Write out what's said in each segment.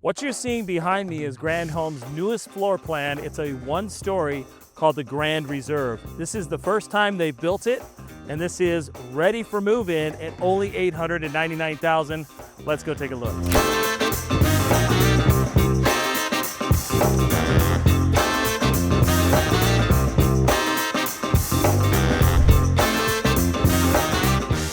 What you're seeing behind me is Grand Home's newest floor plan. It's a one-story called the Grand Reserve. This is the first time they've built it, and this is ready for move-in at only $899,000. Let's go take a look.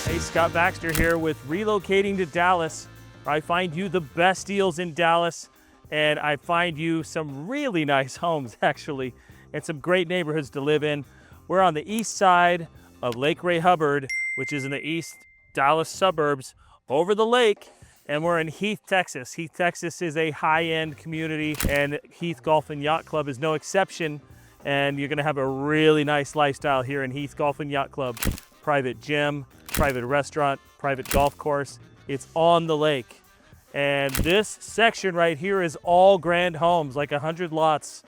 Hey, Scott Baxter here with Relocating to Dallas. I find you the best deals in Dallas, and I find you some really nice homes, actually, and some great neighborhoods to live in. We're on the east side of Lake Ray Hubbard, which is in the East Dallas suburbs, over the lake, and we're in Heath, Texas. Heath, Texas is a high-end community, and Heath Golf Yacht Club is no exception, and you're gonna have a really nice lifestyle here in Heath Golf Yacht Club. Private gym, private restaurant, private golf course. It's on the lake. And this section right here is all grand homes, like 100 lots.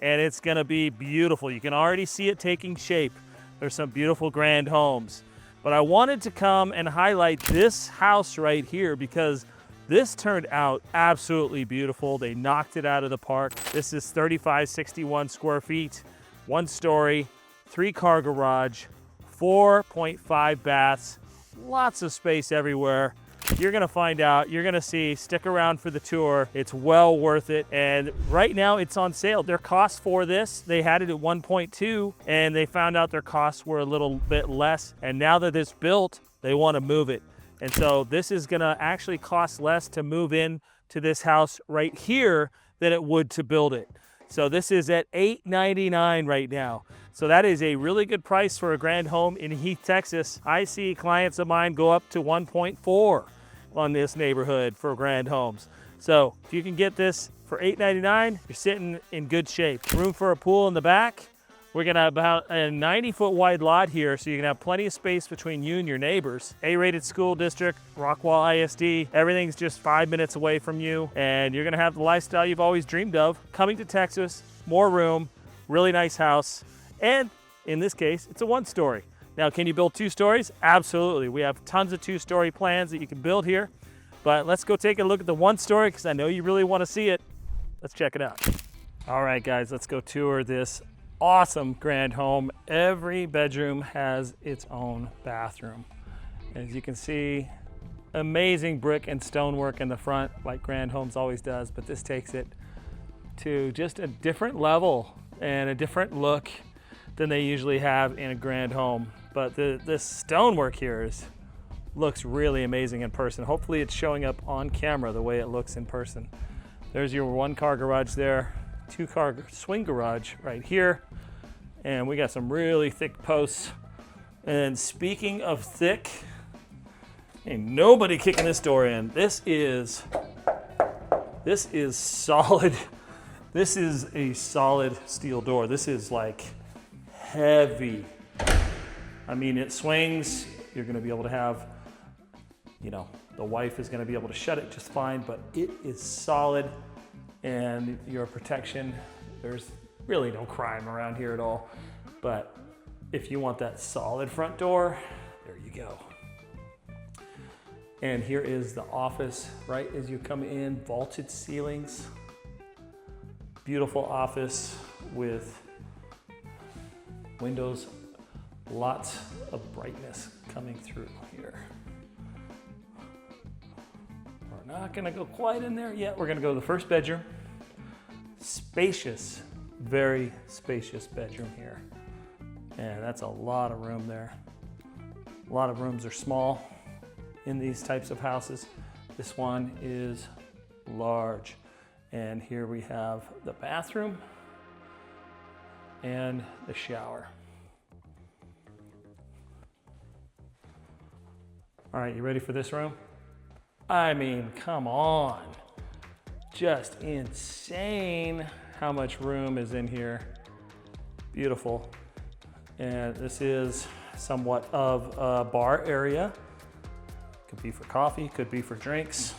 And it's gonna be beautiful. You can already see it taking shape. There's some beautiful grand homes. But I wanted to come and highlight this house right here because this turned out absolutely beautiful. They knocked it out of the park. This is 3,561 square feet, one story, 3-car garage, 4.5 baths, lots of space everywhere. You're gonna find out, you're gonna see, stick around for the tour. It's well worth it. And right now it's on sale. Their cost for this, they had it at 1.2 and they found out their costs were a little bit less. And now that it's built, they wanna move it. And so this is gonna actually cost less to move in to this house right here than it would to build it. So this is at $899 right now. So that is a really good price for a grand home in Heath, Texas. I see clients of mine go up to 1.4 on this neighborhood for grand homes. So if you can get this for $899, you're sitting in good shape. Room for a pool in the back. We're gonna have about a 90-foot wide lot here, so you can have plenty of space between you and your neighbors. A-rated school district, Rockwall ISD. Everything's just 5 minutes away from you, and you're gonna have the lifestyle you've always dreamed of. Coming to Texas, more room, really nice house, and in this case, it's a one-story. Now, can you build 2 stories? Absolutely. We have tons of 2-story plans that you can build here, but let's go take a look at the 1-story because I know you really want to see it. Let's check it out. All right, guys, let's go tour this awesome grand home. Every bedroom has its own bathroom. As you can see, amazing brick and stonework in the front, like Grand Homes always does, but this takes it to just a different level and a different look than they usually have in a grand home. But this stonework here looks really amazing in person. Hopefully it's showing up on camera the way it looks in person. There's your 1-car garage there, 2-car swing garage right here. And we got some really thick posts. And speaking of thick, ain't nobody kicking this door in. This is solid. This is a solid steel door. This is like heavy. I mean, it swings. You're gonna be able to have, you know, the wife is gonna be able to shut it just fine, but it is solid. And your protection, there's really no crime around here at all. But if you want that solid front door, there you go. And here is the office right as you come in, vaulted ceilings. Beautiful office with windows, lots of brightness coming through here. We're not gonna go quite in there yet. We're gonna go to the first bedroom. Spacious, very spacious bedroom here. And that's a lot of room there. A lot of rooms are small in these types of houses. This one is large. And here we have the bathroom and the shower. All right, you ready for this room? I mean, come on. Just insane how much room is in here. Beautiful. And this is somewhat of a bar area. Could be for coffee, could be for drinks.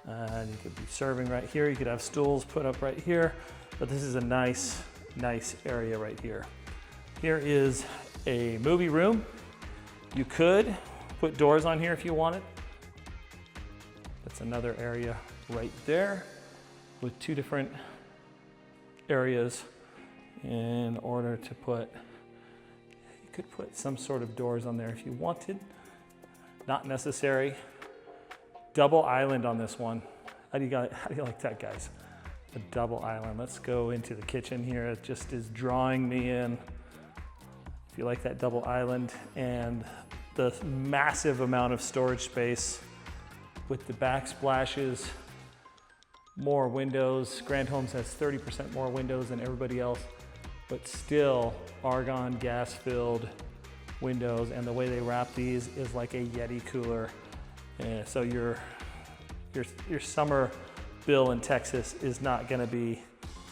And you could be serving right here. You could have stools put up right here, but this is a nice area right here. Here is a movie room. You could put doors on here if you wanted. That's another area right there with two different areas in order to put, you could put some sort of doors on there if you wanted. Not necessary. Double island on this one. How do you like that, guys? A double island. Let's go into the kitchen here. It just is drawing me in. If you like that double island and the massive amount of storage space with the backsplashes, more windows. Grand Homes has 30% more windows than everybody else, but still argon gas filled windows, and the way they wrap these is like a Yeti cooler. So your summer bill in Texas is not gonna be,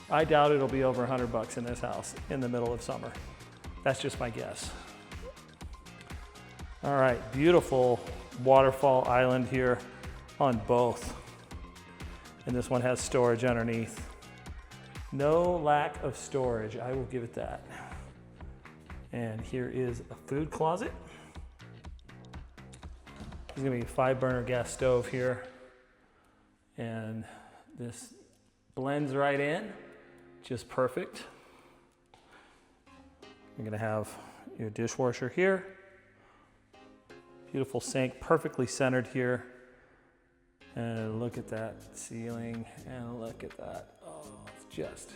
I doubt it'll be over $100 in this house in the middle of summer. That's just my guess. All right, beautiful waterfall island here on both. And this one has storage underneath. No lack of storage, I will give it that. And here is a food closet. There's gonna be a 5-burner gas stove here. And this blends right in, just perfect. You're gonna have your dishwasher here. Beautiful sink, perfectly centered here. And look at that ceiling, and look at that. Oh, it's just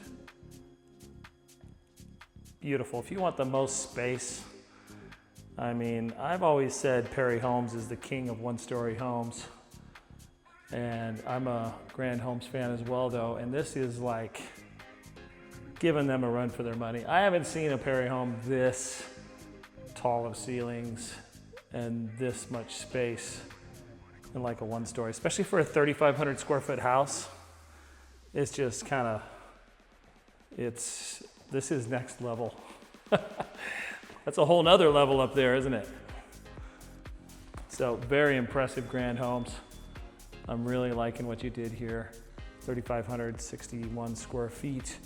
beautiful. If you want the most space, I mean, I've always said Perry Homes is the king of one-story homes. And I'm a Grand Homes fan as well, though, and this is like giving them a run for their money. I haven't seen a Perry home this tall of ceilings and this much space in like a one-story, especially for a 3,500 square foot house. It's just kind of, this is next level. That's a whole nother level up there, isn't it? So very impressive Grand Homes. I'm really liking what you did here. 3,561 square feet.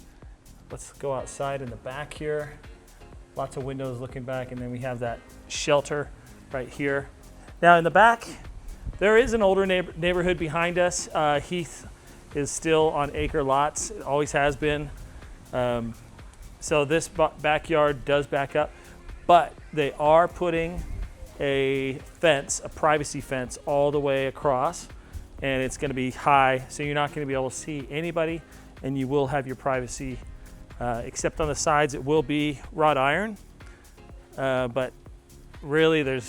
Let's go outside in the back here. Lots of windows looking back, and then we have that shelter right here. Now in the back, there is an older neighborhood behind us. Heath is still on acre lots, it always has been. So this backyard does back up, but they are putting a fence, a privacy fence all the way across, and it's gonna be high, so you're not gonna be able to see anybody, and you will have your privacy, except on the sides, it will be wrought iron, but really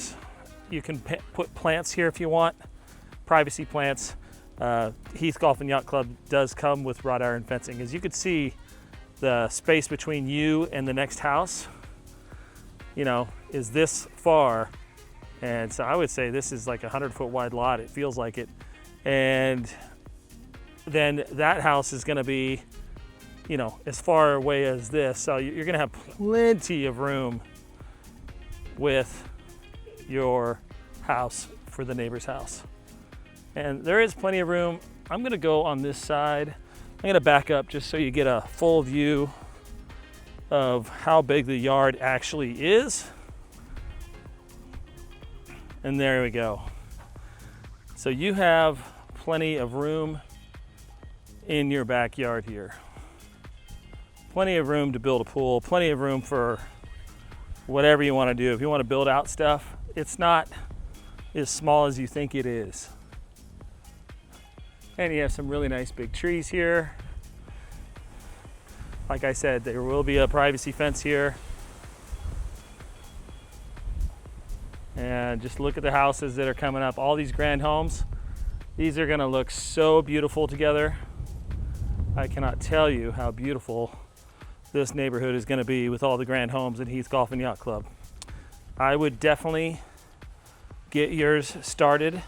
you can put plants here if you want, privacy plants. Heath Golf and Yacht Club does come with wrought iron fencing. As you can see, the space between you and the next house, is this far. And so I would say this is like a 100-foot wide lot. It feels like it. And then that house is gonna be, as far away as this. So you're gonna have plenty of room with your house for the neighbor's house. And there is plenty of room. I'm gonna go on this side. I'm gonna back up just so you get a full view of how big the yard actually is. And there we go. So you have plenty of room in your backyard here. Plenty of room to build a pool, plenty of room for whatever you want to do. If you want to build out stuff, it's not as small as you think it is. And you have some really nice big trees here. Like I said, there will be a privacy fence here. And just look at the houses that are coming up. All these Grand Homes, these are gonna look so beautiful together. I cannot tell you how beautiful this neighborhood is gonna be with all the Grand Homes at Heath Golf and Yacht Club. I would definitely get yours started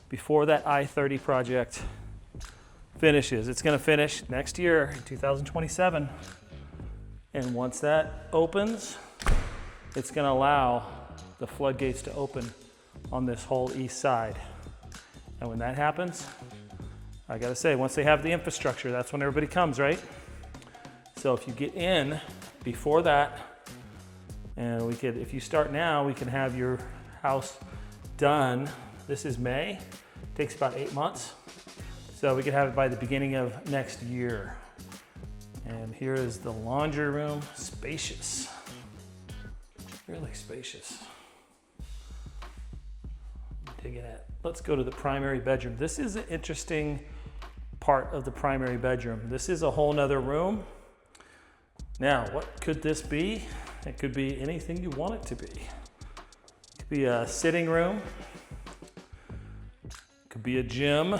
before that I-30 project finishes. It's gonna finish next year, in 2027. And once that opens, it's gonna allow the floodgates to open on this whole east side. And when that happens, I gotta say, once they have the infrastructure, that's when everybody comes, right? So if you get in before that, and if you start now, we can have your house done. This is May, takes about 8 months. So we could have it by the beginning of next year. And here is the laundry room, spacious, really spacious. Digging it. Let's go to the primary bedroom. This is an interesting part of the primary bedroom. This is a whole nother room. Now, what could this be? It could be anything you want it to be. It could be a sitting room. It could be a gym.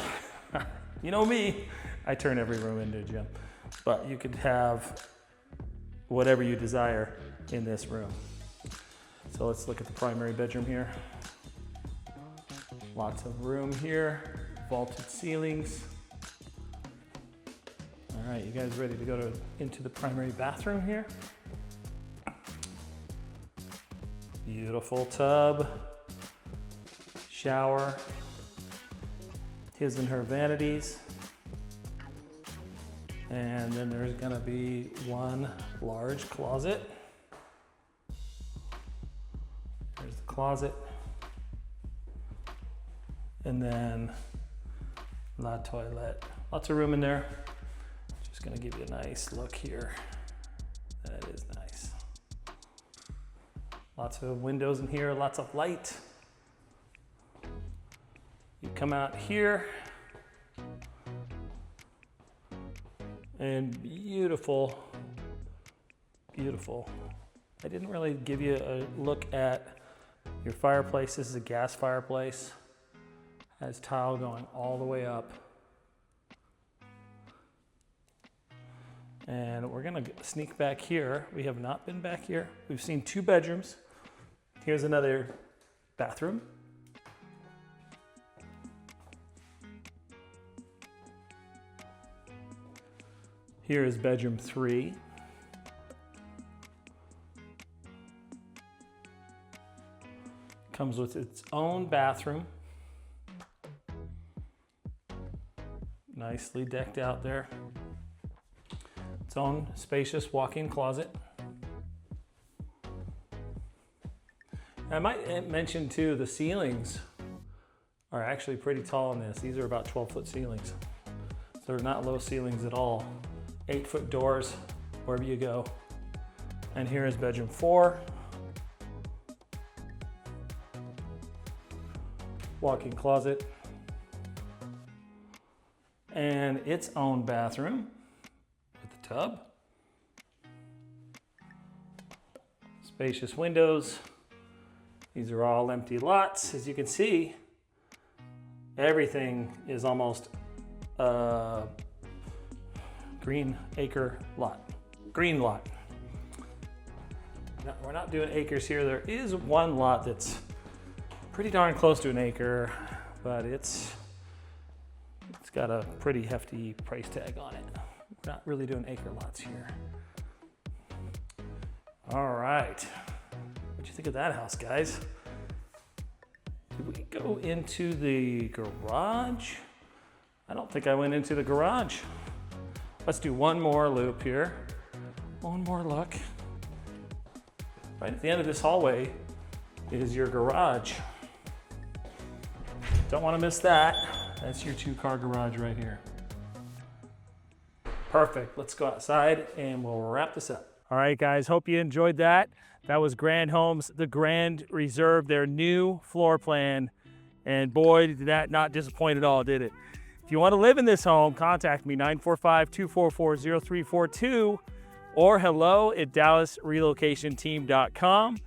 You know me, I turn every room into a gym. But you could have whatever you desire in this room. So let's look at the primary bedroom here. Lots of room here, vaulted ceilings. All right, you guys ready to go into the primary bathroom here? Beautiful tub, shower, his and her vanities. And then there's gonna be one large closet. There's the closet. And then la toilette. Lots of room in there. Just gonna give you a nice look here. That is nice. Lots of windows in here, lots of light. You come out here and beautiful, beautiful. I didn't really give you a look at your fireplace. This is a gas fireplace. Has tile going all the way up. And we're gonna sneak back here. We have not been back here. We've seen 2 bedrooms. Here's another bathroom. Here is bedroom 3. Comes with its own bathroom. Nicely decked out there. Its own spacious walk-in closet. I might mention too, the ceilings are actually pretty tall in this. These are about 12-foot ceilings. So they're not low ceilings at all. 8-foot doors wherever you go. And here is bedroom 4. Walk-in closet. And its own bathroom with the tub. Spacious windows. These are all empty lots. As you can see, everything is almost a green acre lot. Green lot. No, we're not doing acres here. There is one lot that's pretty darn close to an acre, but it's got a pretty hefty price tag on it. We're not really doing acre lots here. All right. What'd you think of that house, guys? Did we go into the garage? I don't think I went into the garage. Let's do one more loop here. One more look. Right at the end of this hallway is your garage. Don't want to miss that. That's your 2-car garage right here. Perfect. Let's go outside and we'll wrap this up. All right, guys. Hope you enjoyed that. That was Grand Homes, the Grand Reserve, their new floor plan. And boy, did that not disappoint at all, did it? If you want to live in this home, contact me, 945-244-0342 or hello@dallasrelocationteam.com.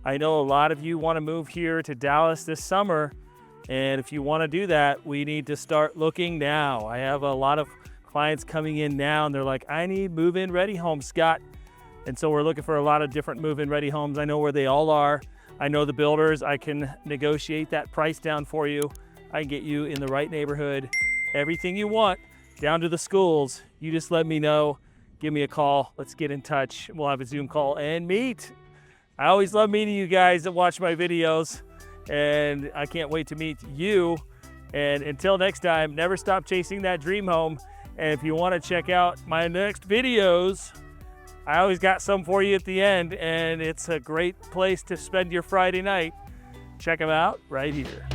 I know a lot of you want to move here to Dallas this summer. And if you want to do that, we need to start looking now. I have a lot of clients coming in now and they're like, I need move-in ready homes, Scott. And so we're looking for a lot of different move-in ready homes. I know where they all are. I know the builders. I can negotiate that price down for you. I can get you in the right neighborhood. Everything you want, down to the schools. You just let me know. Give me a call. Let's get in touch. We'll have a Zoom call and meet. I always love meeting you guys that watch my videos. And I can't wait to meet you. And until next time, never stop chasing that dream home. And if you want to check out my next videos, I always got some for you at the end. And it's a great place to spend your Friday night. Check them out right here.